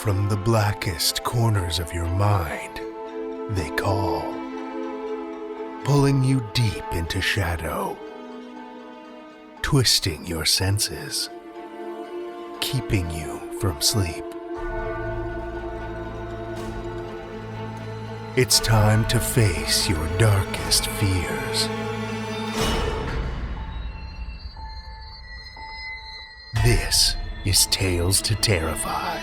from the blackest corners of your mind, they call, pulling you deep into shadow, twisting your senses, keeping you from sleep. It's time to face your darkest fears. This is Tales to Terrify.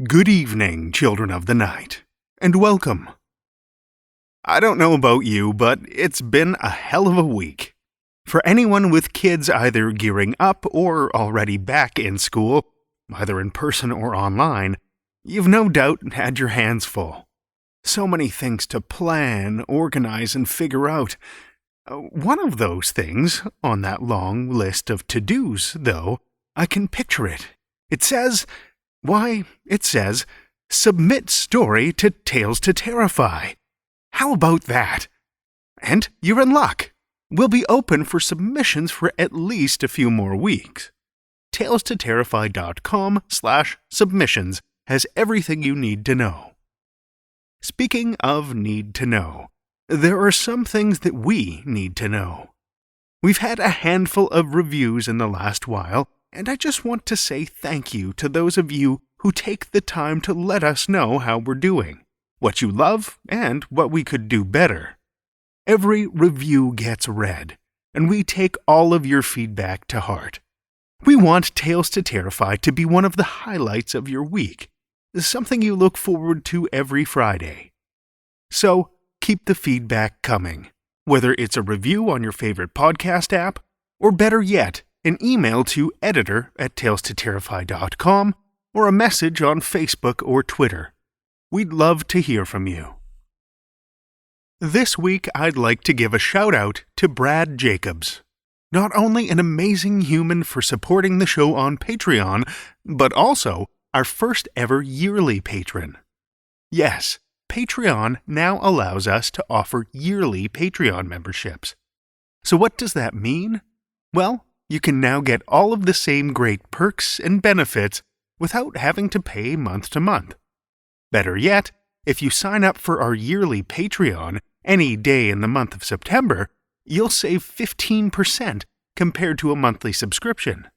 Good evening, children of the night, and welcome. I don't know about you, but it's been a hell of a week. For anyone with kids either gearing up or already back in school, either in person or online, you've no doubt had your hands full. So many things to plan, organize, and figure out. One of those things, on that long list of to-dos, though, I can picture it. It says, submit story to Tales to Terrify. How about that? And you're in luck. We'll be open for submissions for at least a few more weeks. TalesToTerrify.com/submissions has everything you need to know. Speaking of need to know, there are some things that we need to know. We've had a handful of reviews in the last while, and I just want to say thank you to those of you who take the time to let us know how we're doing, what you love, and what we could do better. Every review gets read, and we take all of your feedback to heart. We want Tales to Terrify to be one of the highlights of your week, something you look forward to every Friday. So, keep the feedback coming, whether it's a review on your favorite podcast app, or better yet, an email to editor@talestoterrify.com, or a message on Facebook or Twitter. We'd love to hear from you. This week, I'd like to give a shout-out to Brad Jacobs. Not only an amazing human for supporting the show on Patreon, but also our first ever yearly patron. Yes, Patreon now allows us to offer yearly Patreon memberships. So what does that mean? Well, you can now get all of the same great perks and benefits without having to pay month to month. Better yet, if you sign up for our yearly Patreon any day in the month of September, you'll save 15% compared to a monthly subscription.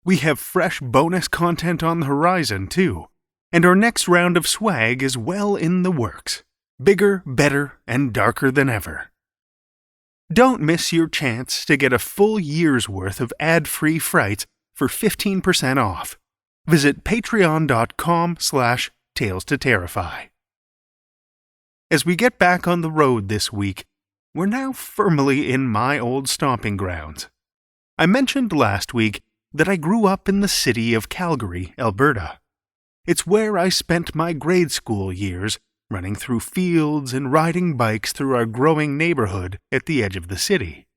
We have fresh bonus content on the horizon, too, and our next round of swag is well in the works. Bigger, better, and darker than ever. Don't miss your chance to get a full year's worth of ad-free frights for 15% off. Visit patreon.com/talestoterrify. As we get back on the road this week, we're now firmly in my old stomping grounds. I mentioned last week that I grew up in the city of Calgary, Alberta. It's where I spent my grade school years, running through fields and riding bikes through our growing neighborhood at the edge of the city.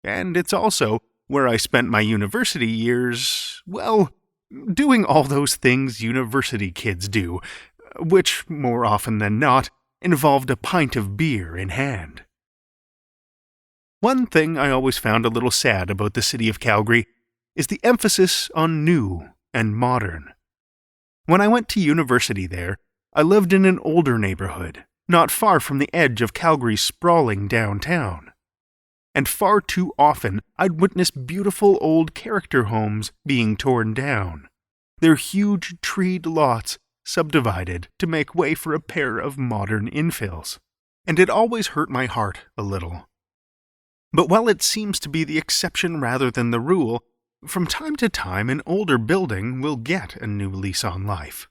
And it's also where I spent my university years, well, doing all those things university kids do, which, more often than not, involved a pint of beer in hand. One thing I always found a little sad about the city of Calgary is the emphasis on new and modern. When I went to university there, I lived in an older neighborhood, not far from the edge of Calgary's sprawling downtown. And far too often, I'd witness beautiful old character homes being torn down, their huge treed lots subdivided to make way for a pair of modern infills, and it always hurt my heart a little. But while it seems to be the exception rather than the rule, from time to time an older building will get a new lease on life.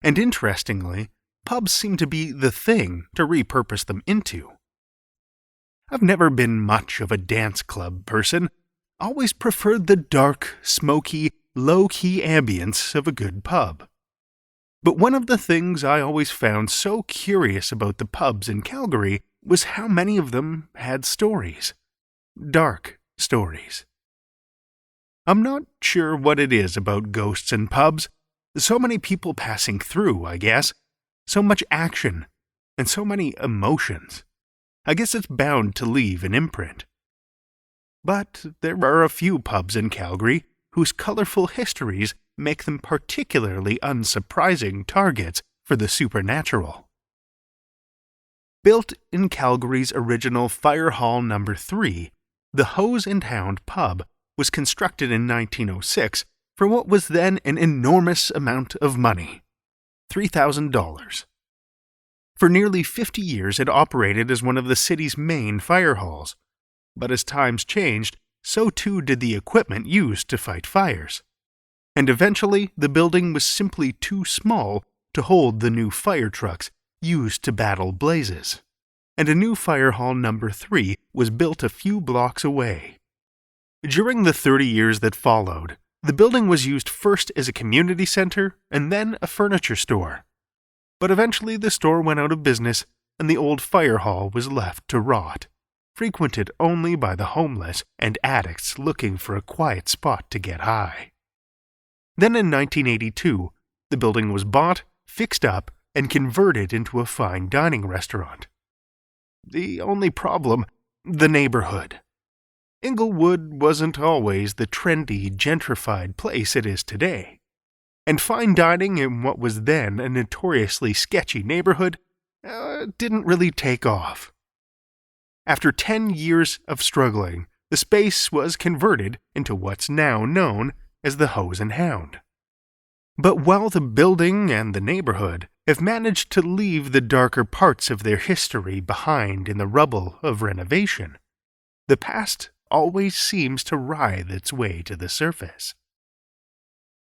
And interestingly, pubs seem to be the thing to repurpose them into. I've never been much of a dance club person, always preferred the dark, smoky, low-key ambience of a good pub. But one of the things I always found so curious about the pubs in Calgary was how many of them had stories. Dark stories. I'm not sure what it is about ghosts and pubs. So many people passing through, I guess. So much action. And so many emotions. I guess it's bound to leave an imprint. But there are a few pubs in Calgary whose colorful histories make them particularly unsurprising targets for the supernatural. Built in Calgary's original Fire Hall No. 3, the Hose and Hound pub was constructed in 1906 for what was then an enormous amount of money, $3,000. For nearly 50 years it operated as one of the city's main fire halls, but as times changed, so too did the equipment used to fight fires. And eventually the building was simply too small to hold the new fire trucks used to battle blazes, and a new Fire Hall No. 3 was built a few blocks away. During the 30 years that followed, the building was used first as a community center and then a furniture store. But eventually the store went out of business and the old fire hall was left to rot, frequented only by the homeless and addicts looking for a quiet spot to get high. Then in 1982, the building was bought, fixed up, and converted into a fine dining restaurant. The only problem, the neighborhood. Inglewood wasn't always the trendy, gentrified place it is today, and fine dining in what was then a notoriously sketchy neighborhood didn't really take off. After 10 years of struggling, the space was converted into what's now known as the Hose and Hound. But while the building and the neighborhood have managed to leave the darker parts of their history behind in the rubble of renovation, the past always seems to writhe its way to the surface.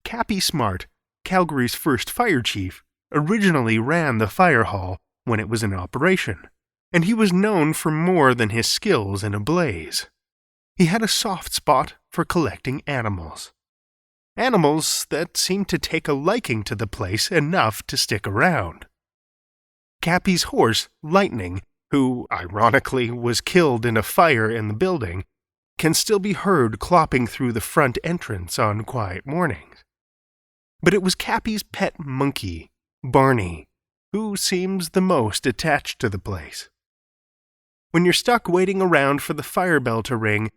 Cappy Smart, Calgary's first fire chief, originally ran the fire hall when it was in operation, and he was known for more than his skills in a blaze. He had a soft spot for collecting animals. Animals that seemed to take a liking to the place enough to stick around. Cappy's horse, Lightning, who, ironically, was killed in a fire in the building, can still be heard clopping through the front entrance on quiet mornings. But it was Cappy's pet monkey, Barney, who seems the most attached to the place. When you're stuck waiting around for the fire bell to ring,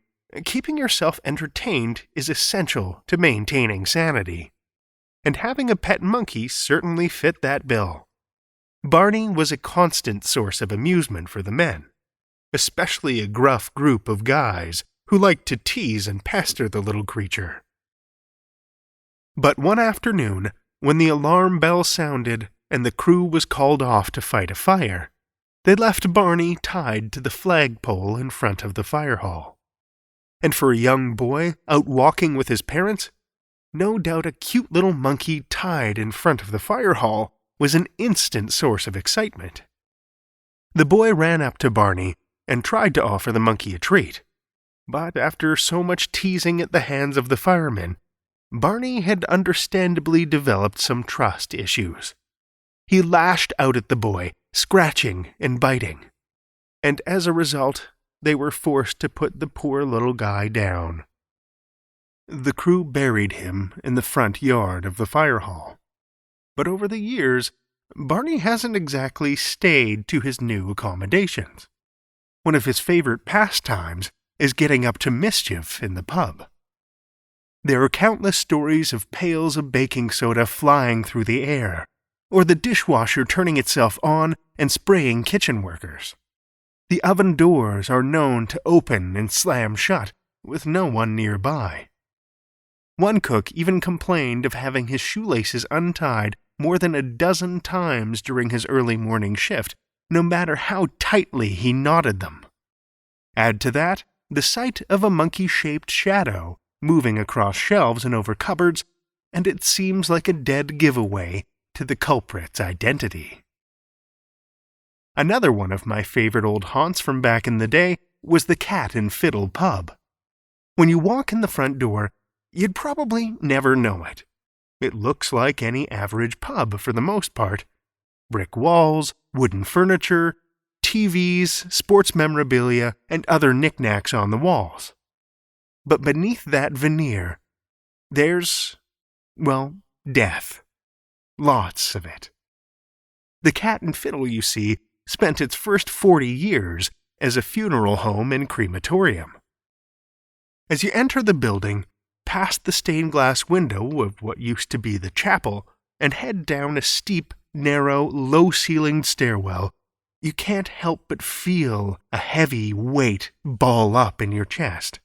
keeping yourself entertained is essential to maintaining sanity. And having a pet monkey certainly fit that bill. Barney was a constant source of amusement for the men, especially a gruff group of guys who liked to tease and pester the little creature. But one afternoon, when the alarm bell sounded and the crew was called off to fight a fire, they left Barney tied to the flagpole in front of the fire hall. And for a young boy out walking with his parents, no doubt a cute little monkey tied in front of the fire hall was an instant source of excitement. The boy ran up to Barney and tried to offer the monkey a treat. But after so much teasing at the hands of the firemen, Barney had understandably developed some trust issues. He lashed out at the boy, scratching and biting. And as a result, they were forced to put the poor little guy down. The crew buried him in the front yard of the fire hall. But over the years, Barney hasn't exactly stayed to his new accommodations. One of his favorite pastimes is getting up to mischief in the pub. There are countless stories of pails of baking soda flying through the air, or the dishwasher turning itself on and spraying kitchen workers. The oven doors are known to open and slam shut with no one nearby. One cook even complained of having his shoelaces untied more than a dozen times during his early morning shift, no matter how tightly he knotted them. Add to that the sight of a monkey-shaped shadow moving across shelves and over cupboards, and it seems like a dead giveaway to the culprit's identity. Another one of my favorite old haunts from back in the day was the Cat and Fiddle pub. When you walk in the front door, you'd probably never know it. It looks like any average pub for the most part. Brick walls, wooden furniture, TVs, sports memorabilia, and other knickknacks on the walls. But beneath that veneer There's, well, death. Lots of it. The Cat and Fiddle, you see, spent its first 40 years as a funeral home and crematorium. As you enter the building, past the stained glass window of what used to be the chapel, and head down a steep, narrow, low-ceilinged stairwell, you can't help but feel a heavy weight ball up in your chest.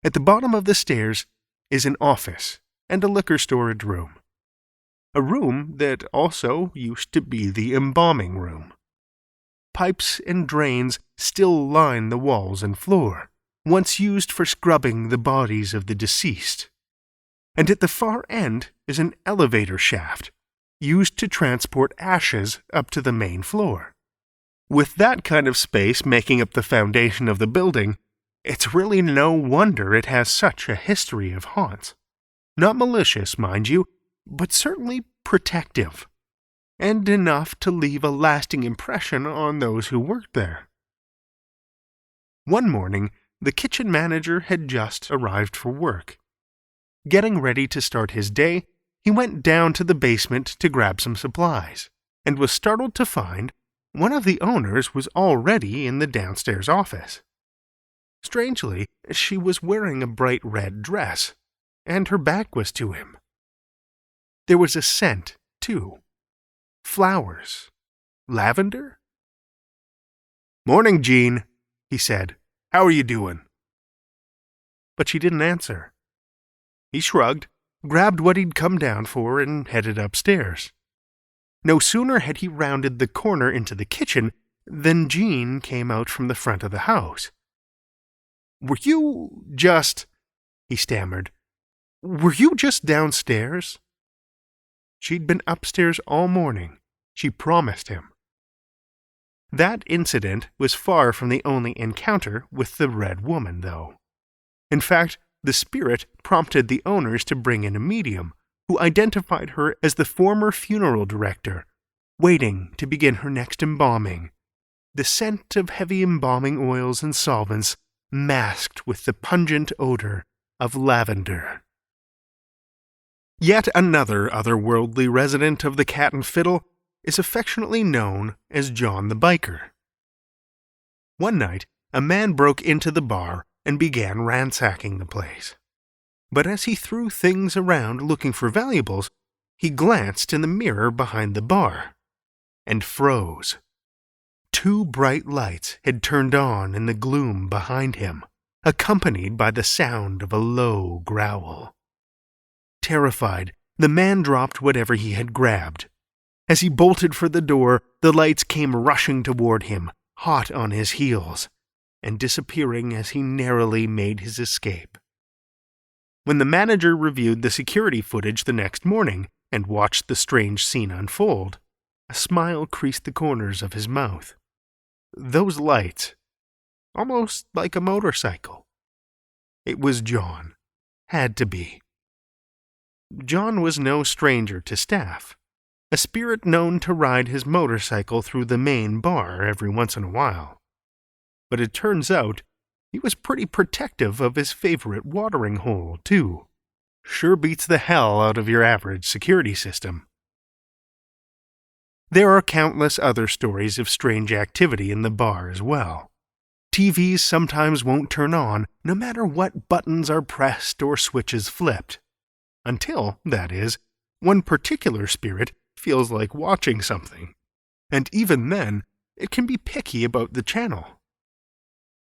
At the bottom of the stairs is an office and a liquor storage room. A room that also used to be the embalming room. Pipes and drains still line the walls and floor, once used for scrubbing the bodies of the deceased. And at the far end is an elevator shaft, used to transport ashes up to the main floor. With that kind of space making up the foundation of the building, it's really no wonder it has such a history of haunts. Not malicious, mind you, but certainly protective, and enough to leave a lasting impression on those who worked there. One morning, the kitchen manager had just arrived for work. Getting ready to start his day, he went down to the basement to grab some supplies, and was startled to find one of the owners was already in the downstairs office. Strangely, she was wearing a bright red dress, and her back was to him. There was a scent, too. Flowers. Lavender? "Morning, Jean," he said. "How are you doing?" But she didn't answer. He shrugged, grabbed what he'd come down for, and headed upstairs. No sooner had he rounded the corner into the kitchen than Jean came out from the front of the house. "Were you just—" he stammered. "Were you just downstairs?" She'd been upstairs all morning, she promised him. That incident was far from the only encounter with the Red Woman, though. In fact, the spirit prompted the owners to bring in a medium, who identified her as the former funeral director, waiting to begin her next embalming. The scent of heavy embalming oils and solvents masked with the pungent odor of lavender. Yet another otherworldly resident of the Cat and Fiddle is affectionately known as John the Biker. One night, a man broke into the bar and began ransacking the place. But as he threw things around looking for valuables, he glanced in the mirror behind the bar and froze. 2 bright lights had turned on in the gloom behind him, accompanied by the sound of a low growl. Terrified, the man dropped whatever he had grabbed. As he bolted for the door, the lights came rushing toward him, hot on his heels, and disappearing as he narrowly made his escape. When the manager reviewed the security footage the next morning and watched the strange scene unfold, a smile creased the corners of his mouth. Those lights, almost like a motorcycle. It was John. Had to be. John was no stranger to staff, a spirit known to ride his motorcycle through the main bar every once in a while. But it turns out he was pretty protective of his favorite watering hole, too. Sure beats the hell out of your average security system. There are countless other stories of strange activity in the bar as well. TVs sometimes won't turn on, no matter what buttons are pressed or switches flipped. Until, that is, one particular spirit feels like watching something. And even then, it can be picky about the channel.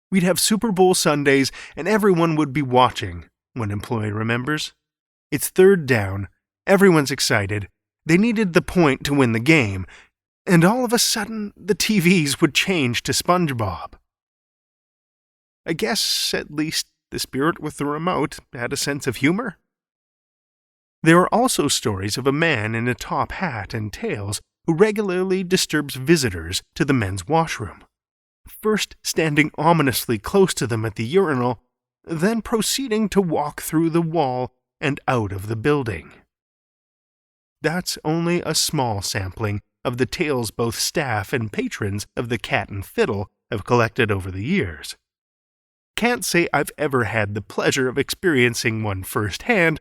We'd have Super Bowl Sundays, and everyone would be watching, one employee remembers. It's 3rd down, everyone's excited, they needed the point to win the game, and all of a sudden the TVs would change to SpongeBob. I guess at least the spirit with the remote had a sense of humor. There are also stories of a man in a top hat and tails who regularly disturbs visitors to the men's washroom, first standing ominously close to them at the urinal, then proceeding to walk through the wall and out of the building. That's only a small sampling of the tales both staff and patrons of the Cat and Fiddle have collected over the years. Can't say I've ever had the pleasure of experiencing one firsthand,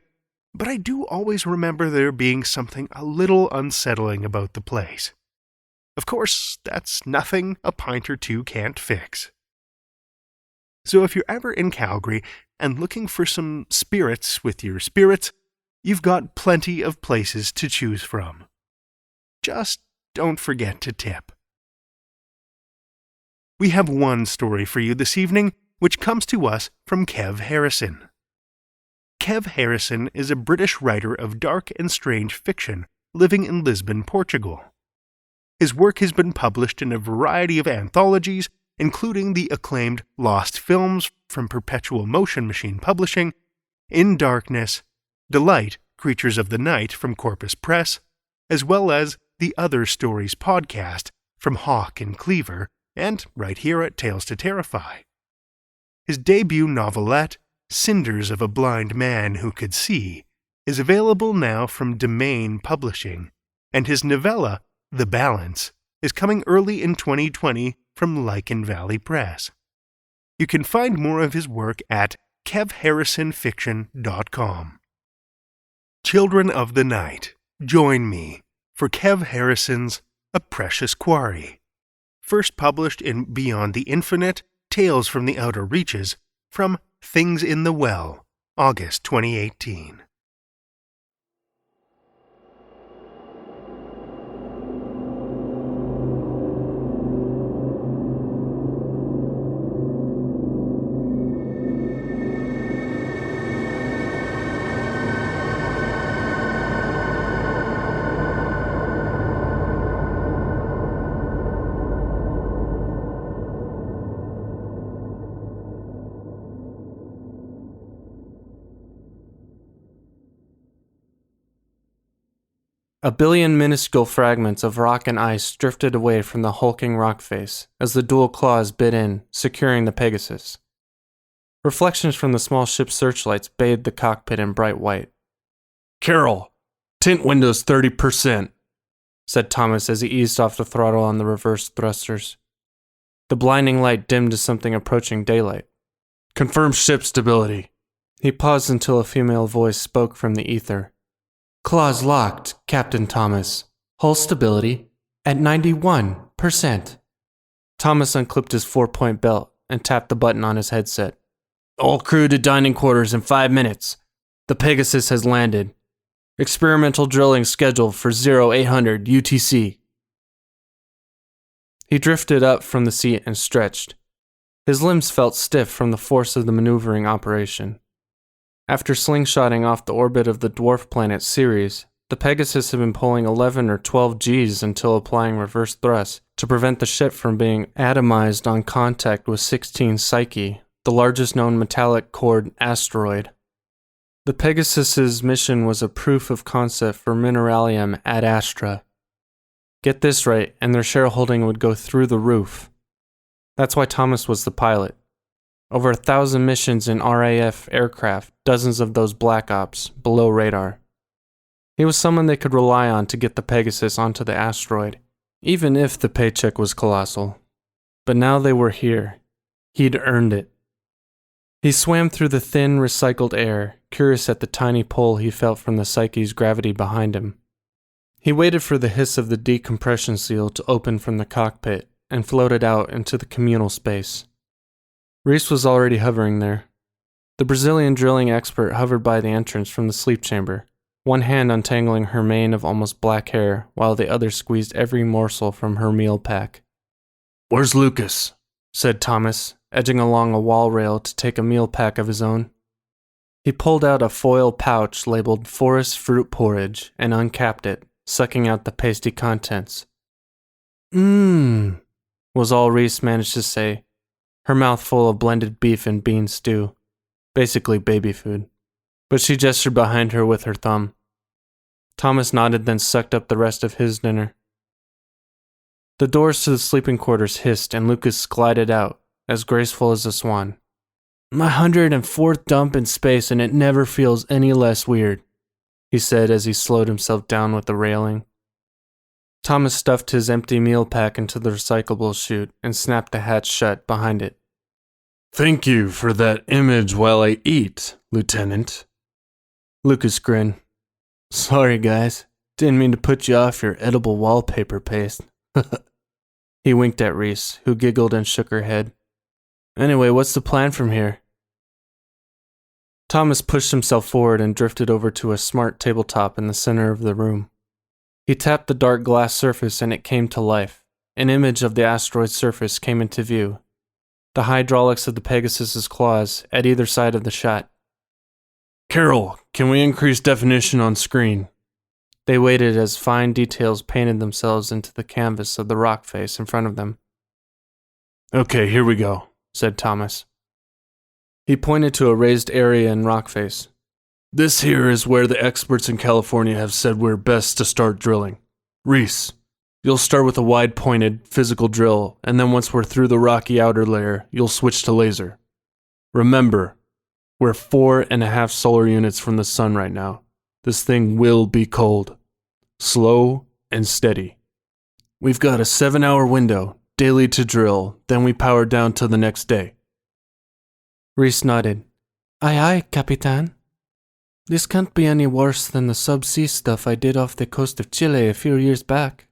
but I do always remember there being something a little unsettling about the place. Of course, that's nothing a pint or two can't fix. So if you're ever in Calgary and looking for some spirits with your spirits, you've got plenty of places to choose from. Just don't forget to tip. We have one story for you this evening, which comes to us from Kev Harrison. Kev Harrison is a British writer of dark and strange fiction living in Lisbon, Portugal. His work has been published in a variety of anthologies, including the acclaimed Lost Films from Perpetual Motion Machine Publishing, In Darkness, Delight, Creatures of the Night from Corpus Press, as well as the Other Stories podcast from Hawk and Cleaver, and right here at Tales to Terrify. His debut novelette, Cinders of a Blind Man Who Could See, is available now from Domain Publishing, and his novella, The Balance, is coming early in 2020 from Lichen Valley Press. You can find more of his work at kevharrisonfiction.com. Children of the Night, join me for Kev Harrison's A Precious Quarry, first published in Beyond the Infinite, Tales from the Outer Reaches, from Things in the Well, August 2018. A billion minuscule fragments of rock and ice drifted away from the hulking rock face as the dual claws bit in, securing the Pegasus. Reflections from the small ship's searchlights bathed the cockpit in bright white. "Carol, tint windows 30%, said Thomas as he eased off the throttle on the reverse thrusters. The blinding light dimmed to something approaching daylight. "Confirm ship stability." He paused until a female voice spoke from the ether. "Claws locked, Captain Thomas. Hull stability at 91%. Thomas unclipped his 4-point belt and tapped the button on his headset. "All crew to dining quarters in 5 minutes. The Pegasus has landed. Experimental drilling scheduled for 0800 UTC. He drifted up from the seat and stretched. His limbs felt stiff from the force of the maneuvering operation. After slingshotting off the orbit of the dwarf planet Ceres, the Pegasus had been pulling 11 or 12 Gs until applying reverse thrust to prevent the ship from being atomized on contact with 16 Psyche, the largest known metallic cored asteroid. The Pegasus's mission was a proof of concept for Mineralium ad Astra. Get this right, and their shareholding would go through the roof. That's why Thomas was the pilot. Over 1,000 missions in RAF aircraft, dozens of those black ops, below radar. He was someone they could rely on to get the Pegasus onto the asteroid, even if the paycheck was colossal. But now they were here. He'd earned it. He swam through the thin, recycled air, curious at the tiny pull he felt from the Psyche's gravity behind him. He waited for the hiss of the decompression seal to open from the cockpit and floated out into the communal space. Reese was already hovering there. The Brazilian drilling expert hovered by the entrance from the sleep chamber, one hand untangling her mane of almost black hair while the other squeezed every morsel from her meal pack. "Where's Lucas?" said Thomas, edging along a wall rail to take a meal pack of his own. He pulled out a foil pouch labeled Forest Fruit Porridge and uncapped it, sucking out the pasty contents. Was all Reese managed to say, her mouth full of blended beef and bean stew, basically baby food. But she gestured behind her with her thumb. Thomas nodded, then sucked up the rest of his dinner. The doors to the sleeping quarters hissed and Lucas glided out, as graceful as a swan. "My 104th dump in space and it never feels any less weird," he said as he slowed himself down with the railing. Thomas stuffed his empty meal pack into the recyclable chute and snapped the hatch shut behind it. Thank you for that image while I eat, Lieutenant. Lucas grinned. Sorry, guys. Didn't mean to put you off your edible wallpaper paste. He winked at Reese, who giggled and shook her head. Anyway, what's the plan from here? Thomas pushed himself forward and drifted over to a smart tabletop in the center of the room. He tapped the dark glass surface and it came to life. An image of the asteroid's surface came into view. The hydraulics of the Pegasus's claws at either side of the shot. Carol, can we increase definition on screen? They waited as fine details painted themselves into the canvas of the rock face in front of them. Okay, here we go, said Thomas. He pointed to a raised area in rock face. This here is where the experts in California have said we're best to start drilling. Reese, you'll start with a wide-pointed, physical drill, and then once we're through the rocky outer layer, you'll switch to laser. Remember, we're 4.5 solar units from the sun right now. This thing will be cold. Slow and steady. We've got a 7-hour window, daily to drill, then we power down till the next day. Reese nodded. Aye aye, Capitan. This can't be any worse than the subsea stuff I did off the coast of Chile a few years back.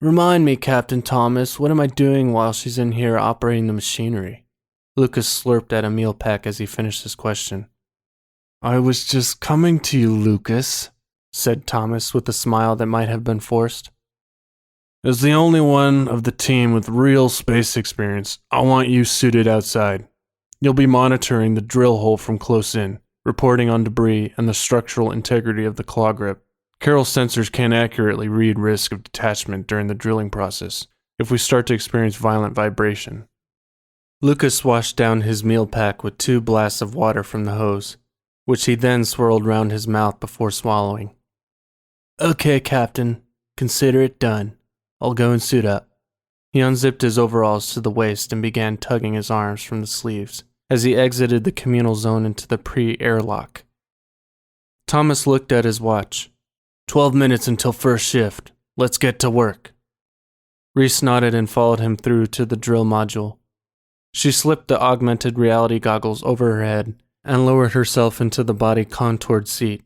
Remind me, Captain Thomas, what am I doing while she's in here operating the machinery? Lucas slurped at a meal pack as he finished his question. I was just coming to you, Lucas, said Thomas with a smile that might have been forced. As the only one of the team with real space experience, I want you suited outside. You'll be monitoring the drill hole from close in, reporting on debris and the structural integrity of the claw grip. Carol's sensors can't accurately read risk of detachment during the drilling process if we start to experience violent vibration. Lucas washed down his meal pack with 2 blasts of water from the hose, which he then swirled round his mouth before swallowing. Okay, Captain. Consider it done. I'll go and suit up. He unzipped his overalls to the waist and began tugging his arms from the sleeves as he exited the communal zone into the pre-airlock. Thomas looked at his watch. 12 minutes until first shift. Let's get to work. Reese nodded and followed him through to the drill module. She slipped the augmented reality goggles over her head and lowered herself into the body contoured seat.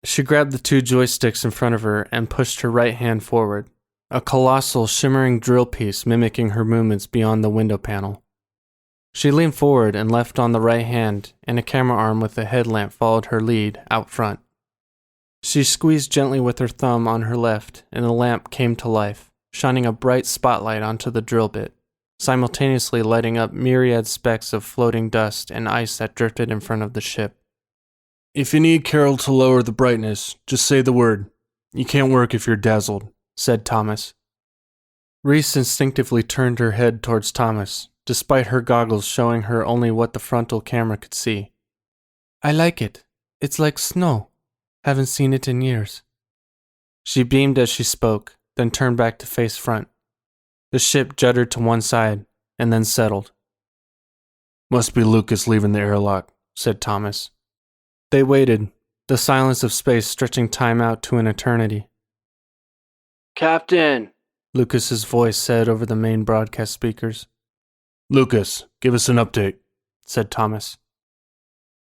She grabbed the 2 joysticks in front of her and pushed her right hand forward, a colossal shimmering drill piece mimicking her movements beyond the window panel. She leaned forward and left on the right hand, and a camera arm with a headlamp followed her lead out front. She squeezed gently with her thumb on her left, and the lamp came to life, shining a bright spotlight onto the drill bit, simultaneously lighting up myriad specks of floating dust and ice that drifted in front of the ship. If you need Carol to lower the brightness, just say the word. You can't work if you're dazzled, said Thomas. Reese instinctively turned her head towards Thomas, despite her goggles showing her only what the frontal camera could see. I like it. It's like snow. Haven't seen it in years. She beamed as she spoke, then turned back to face front. The ship juddered to one side, and then settled. Must be Lucas leaving the airlock, said Thomas. They waited, the silence of space stretching time out to an eternity. Captain, Lucas's voice said over the main broadcast speakers. Lucas, give us an update, said Thomas.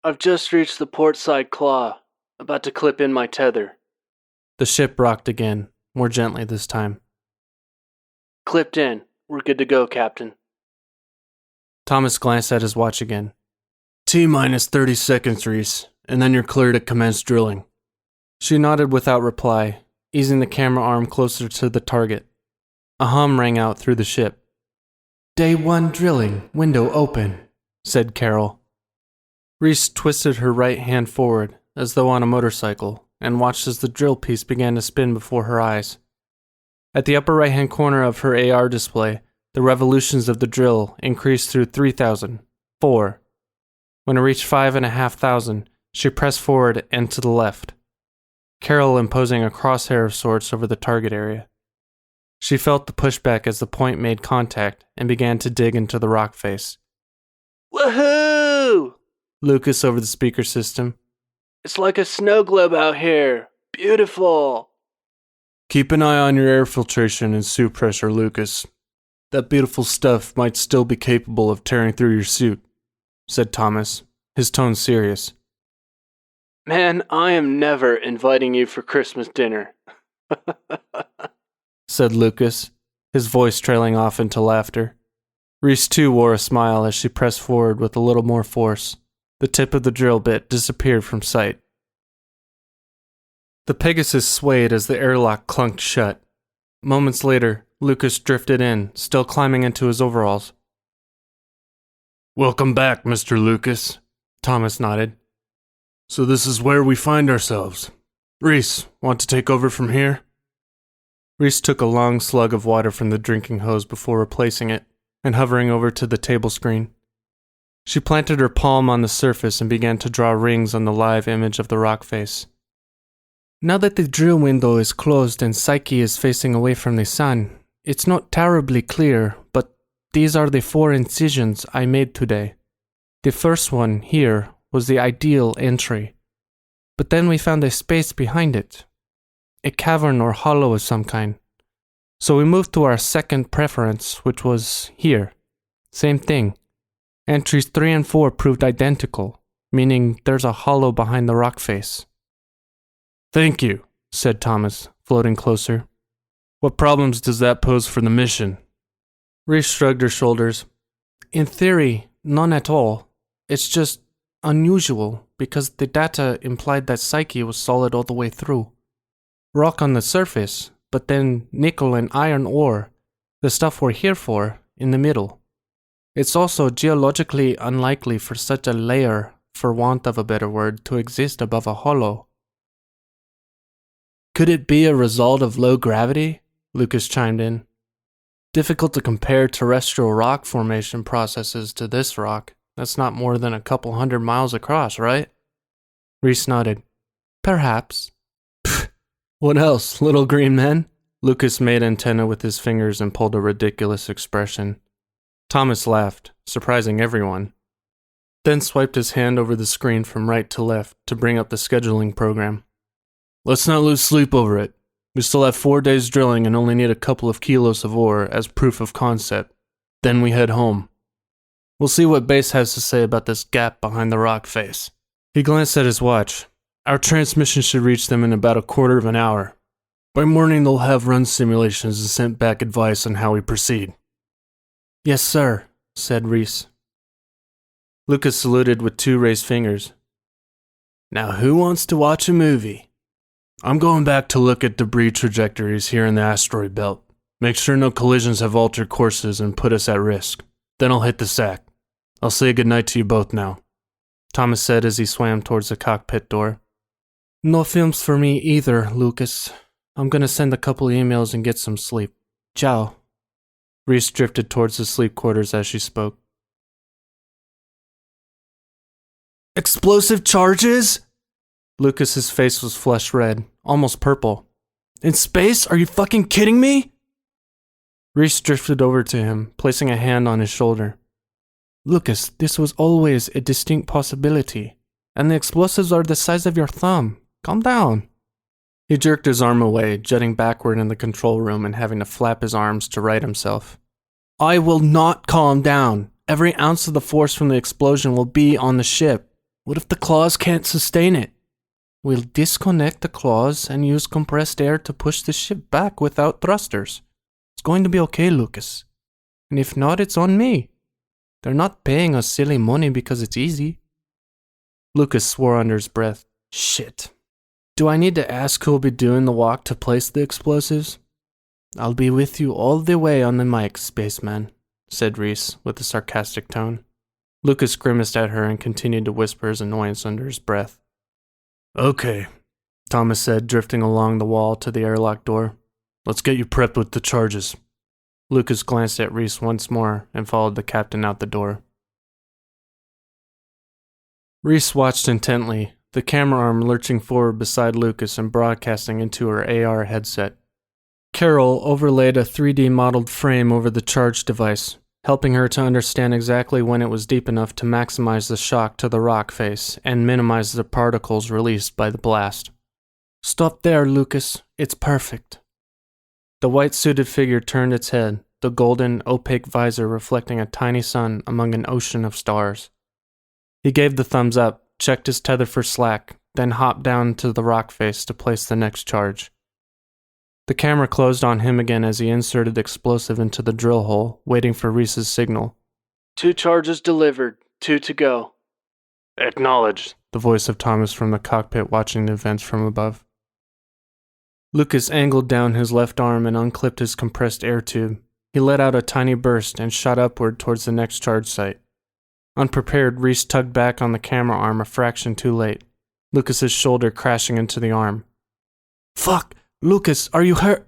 I've just reached the port side claw, about to clip in my tether. The ship rocked again, more gently this time. Clipped in. We're good to go, Captain. Thomas glanced at his watch again. T-minus 30 seconds, Reese, and then you're clear to commence drilling. She nodded without reply, easing the camera arm closer to the target. A hum rang out through the ship. Day 1 drilling, window open, said Carol. Reese twisted her right hand forward, as though on a motorcycle, and watched as the drill piece began to spin before her eyes. At the upper right-hand corner of her AR display, the revolutions of the drill increased through 3,000, 4. When it reached 5,500, she pressed forward and to the left, Carol imposing a crosshair of sorts over the target area. She felt the pushback as the point made contact and began to dig into the rock face. Woohoo! Lucas over the speaker system. It's like a snow globe out here. Beautiful. Keep an eye on your air filtration and suit pressure, Lucas. That beautiful stuff might still be capable of tearing through your suit, said Thomas, his tone serious. Man, I am never inviting you for Christmas dinner, said Lucas, his voice trailing off into laughter. Reese too wore a smile as she pressed forward with a little more force. The tip of the drill bit disappeared from sight. The Pegasus swayed as the airlock clunked shut. Moments later, Lucas drifted in, still climbing into his overalls. Welcome back, Mr. Lucas, Thomas nodded. So this is where we find ourselves. Reese, want to take over from here? Reese took a long slug of water from the drinking hose before replacing it, and hovering over to the table screen. She planted her palm on the surface and began to draw rings on the live image of the rock face. Now that the drill window is closed and Psyche is facing away from the sun, it's not terribly clear, but these are the 4 incisions I made today. The first one, here, was the ideal entry. But then we found a space behind it. A cavern or hollow of some kind. So we moved to our second preference, which was here. Same thing. Entries 3 and 4 proved identical, meaning there's a hollow behind the rock face. Thank you, said Thomas, floating closer. What problems does that pose for the mission? Reese shrugged her shoulders. In theory, none at all. It's just unusual, because the data implied that Psyche was solid all the way through. Rock on the surface, but then nickel and iron ore, the stuff we're here for, in the middle. It's also geologically unlikely for such a layer, for want of a better word, to exist above a hollow. Could it be a result of low gravity? Lucas chimed in. Difficult to compare terrestrial rock formation processes to this rock. That's not more than a couple 100 miles across, right? Reese nodded. Perhaps. Pfft. What else, little green man? Lucas made antenna with his fingers and pulled a ridiculous expression. Thomas laughed, surprising everyone. Then swiped his hand over the screen from right to left to bring up the scheduling program. Let's not lose sleep over it. We still have 4 days drilling and only need a couple of kilos of ore as proof of concept. Then we head home. We'll see what Base has to say about this gap behind the rock face. He glanced at his watch. Our transmission should reach them in about a quarter of an hour. By morning they'll have run simulations and sent back advice on how we proceed. Yes, sir, said Reese. Lucas saluted with 2 raised fingers. Now who wants to watch a movie? I'm going back to look at debris trajectories here in the asteroid belt. Make sure no collisions have altered courses and put us at risk. Then I'll hit the sack. I'll say goodnight to you both now, Thomas said as he swam towards the cockpit door. No films for me either, Lucas. I'm gonna send a couple emails and get some sleep. Ciao. Reese drifted towards the sleep quarters as she spoke. Explosive charges? Lucas's face was flush red, almost purple. In space? Are you fucking kidding me? Reese drifted over to him, placing a hand on his shoulder. Lucas, this was always a distinct possibility, and the explosives are the size of your thumb. Calm down. He jerked his arm away, jutting backward in the control room and having to flap his arms to right himself. I will not calm down. Every ounce of the force from the explosion will be on the ship. What if the claws can't sustain it? We'll disconnect the claws and use compressed air to push the ship back without thrusters. It's going to be okay, Lucas. And if not, it's on me. They're not paying us silly money because it's easy. Lucas swore under his breath. Shit. Do I need to ask who'll be doing the walk to place the explosives? I'll be with you all the way on the mic, spaceman, said Reese with a sarcastic tone. Lucas grimaced at her and continued to whisper his annoyance under his breath. Okay, Thomas said, drifting along the wall to the airlock door. Let's get you prepped with the charges. Lucas glanced at Reese once more and followed the captain out the door. Reese watched intently, the camera arm lurching forward beside Lucas and broadcasting into her AR headset. Carol overlaid a 3D modeled frame over the charge device, helping her to understand exactly when it was deep enough to maximize the shock to the rock face and minimize the particles released by the blast. Stop there, Lucas. It's perfect. The white-suited figure turned its head, the golden, opaque visor reflecting a tiny sun among an ocean of stars. He gave the thumbs up, checked his tether for slack, then hopped down to the rock face to place the next charge. The camera closed on him again as he inserted the explosive into the drill hole, waiting for Reese's signal. 2 charges delivered, 2 to go. Acknowledged, the voice of Thomas from the cockpit watching the events from above. Lucas angled down his left arm and unclipped his compressed air tube. He let out a tiny burst and shot upward towards the next charge site. Unprepared, Reese tugged back on the camera arm a fraction too late, Lucas's shoulder crashing into the arm. Fuck! Lucas, are you hurt?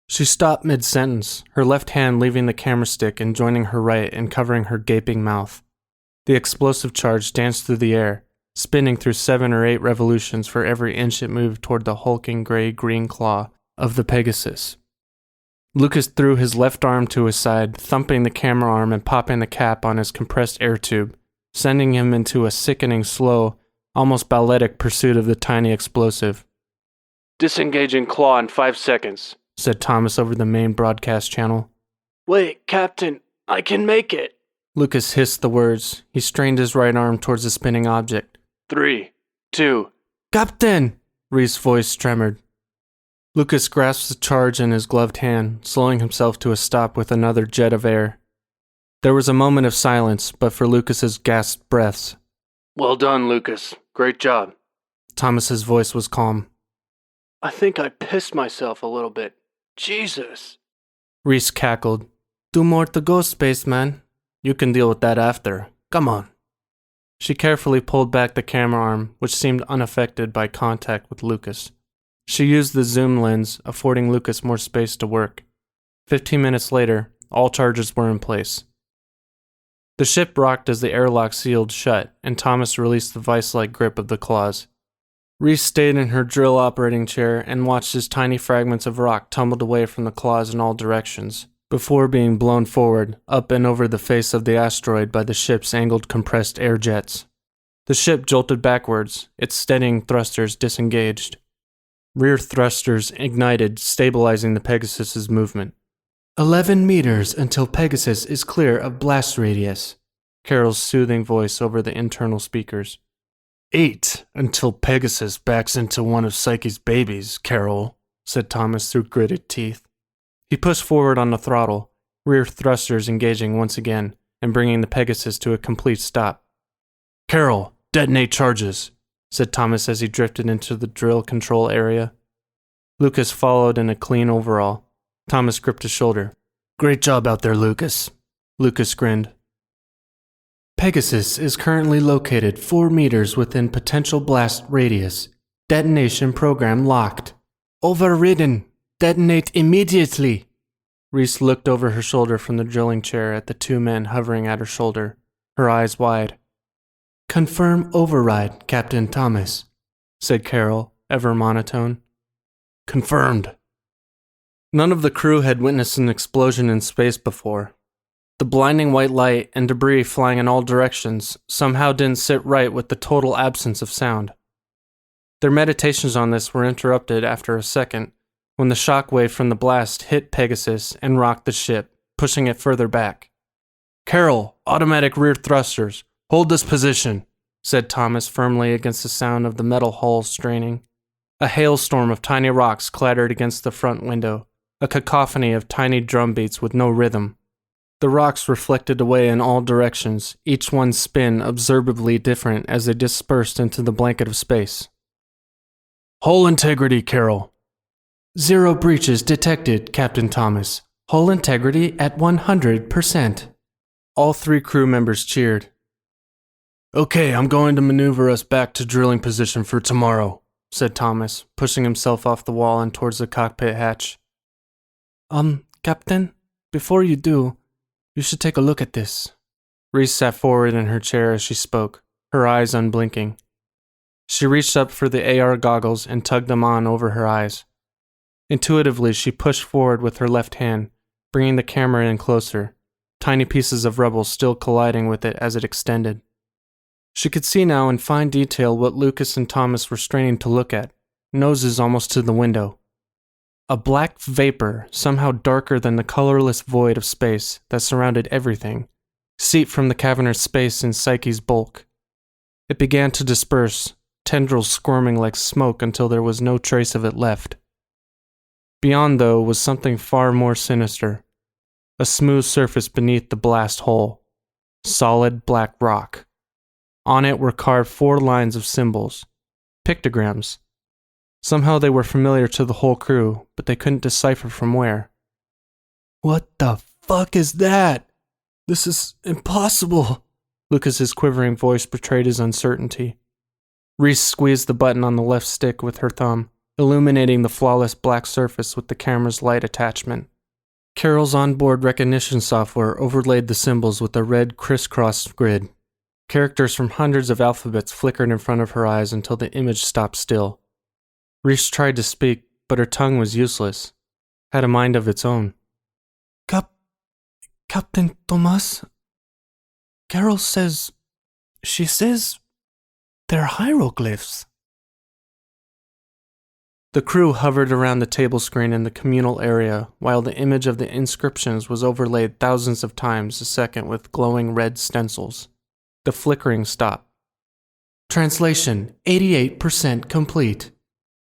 She stopped mid-sentence, her left hand leaving the camera stick and joining her right and covering her gaping mouth. The explosive charge danced through the air, spinning through 7 or 8 revolutions for every inch it moved toward the hulking gray-green claw of the Pegasus. Lucas threw his left arm to his side, thumping the camera arm and popping the cap on his compressed air tube, sending him into a sickening, slow, almost balletic pursuit of the tiny explosive. Disengaging claw in 5 seconds, said Thomas over the main broadcast channel. Wait, Captain, I can make it. Lucas hissed the words. He strained his right arm towards the spinning object. 3, 2... Captain! Reese's voice tremored. Lucas grasped the charge in his gloved hand, slowing himself to a stop with another jet of air. There was a moment of silence, but for Lucas's gasped breaths. Well done, Lucas. Great job. Thomas's voice was calm. I think I pissed myself a little bit. Jesus. Reese cackled. 2 more to go, spaceman. You can deal with that after. Come on. She carefully pulled back the camera arm, which seemed unaffected by contact with Lucas. She used the zoom lens, affording Lucas more space to work. 15 minutes later, all charges were in place. The ship rocked as the airlock sealed shut, and Thomas released the vice-like grip of the claws. Reese stayed in her drill operating chair and watched as tiny fragments of rock tumbled away from the claws in all directions, before being blown forward, up and over the face of the asteroid by the ship's angled compressed air jets. The ship jolted backwards, its steadying thrusters disengaged. Rear thrusters ignited, stabilizing the Pegasus's movement. 11 meters until Pegasus is clear of blast radius, Carol's soothing voice over the internal speakers. 8 until Pegasus backs into one of Psyche's babies, Carol, said Thomas through gritted teeth. He pushed forward on the throttle, rear thrusters engaging once again and bringing the Pegasus to a complete stop. Carol, detonate charges, said Thomas as he drifted into the drill control area. Lucas followed in a clean overall. Thomas gripped his shoulder. Great job out there, Lucas. Lucas grinned. Pegasus is currently located 4 meters within potential blast radius. Detonation program locked. Overridden. Detonate immediately. Reese looked over her shoulder from the drilling chair at the 2 men hovering at her shoulder, her eyes wide. Confirm override, Captain Thomas, said Carol, ever monotone. Confirmed. None of the crew had witnessed an explosion in space before. The blinding white light and debris flying in all directions somehow didn't sit right with the total absence of sound. Their meditations on this were interrupted after a second, when the shock wave from the blast hit Pegasus and rocked the ship, pushing it further back. Carol, automatic rear thrusters, hold this position, said Thomas firmly against the sound of the metal hull straining. A hailstorm of tiny rocks clattered against the front window, a cacophony of tiny drum beats with no rhythm. The rocks reflected away in all directions, each one's spin observably different as they dispersed into the blanket of space. Hull integrity, Carol. 0 breaches detected, Captain Thomas. Hull integrity at 100%. All 3 crew members cheered. Okay, I'm going to maneuver us back to drilling position for tomorrow, said Thomas, pushing himself off the wall and towards the cockpit hatch. Captain, before you do, you should take a look at this. Reese sat forward in her chair as she spoke, her eyes unblinking. She reached up for the AR goggles and tugged them on over her eyes. Intuitively, she pushed forward with her left hand, bringing the camera in closer, tiny pieces of rubble still colliding with it as it extended. She could see now in fine detail what Lucas and Thomas were straining to look at, noses almost to the window. a black vapor, somehow darker than the colorless void of space that surrounded everything, seeped from the cavernous space in Psyche's bulk. It began to disperse, tendrils squirming like smoke until there was no trace of it left. Beyond, though, was something far more sinister. A smooth surface beneath the blast hole. Solid black rock. On it were carved 4 lines of symbols. Pictograms. Somehow they were familiar to the whole crew, but they couldn't decipher from where. "What the fuck is that? This is impossible." Lucas's quivering voice betrayed his uncertainty. Reese squeezed the button on the left stick with her thumb, illuminating the flawless black surface with the camera's light attachment. Carol's onboard recognition software overlaid the symbols with a red crisscross grid. Characters from hundreds of alphabets flickered in front of her eyes until the image stopped still. Reese tried to speak, but her tongue was useless. Had a mind of its own. Captain Thomas? Carol says... She says... they're hieroglyphs. The crew hovered around the table screen in the communal area while the image of the inscriptions was overlaid thousands of times a second with glowing red stencils. The flickering stopped. "Translation 88% complete.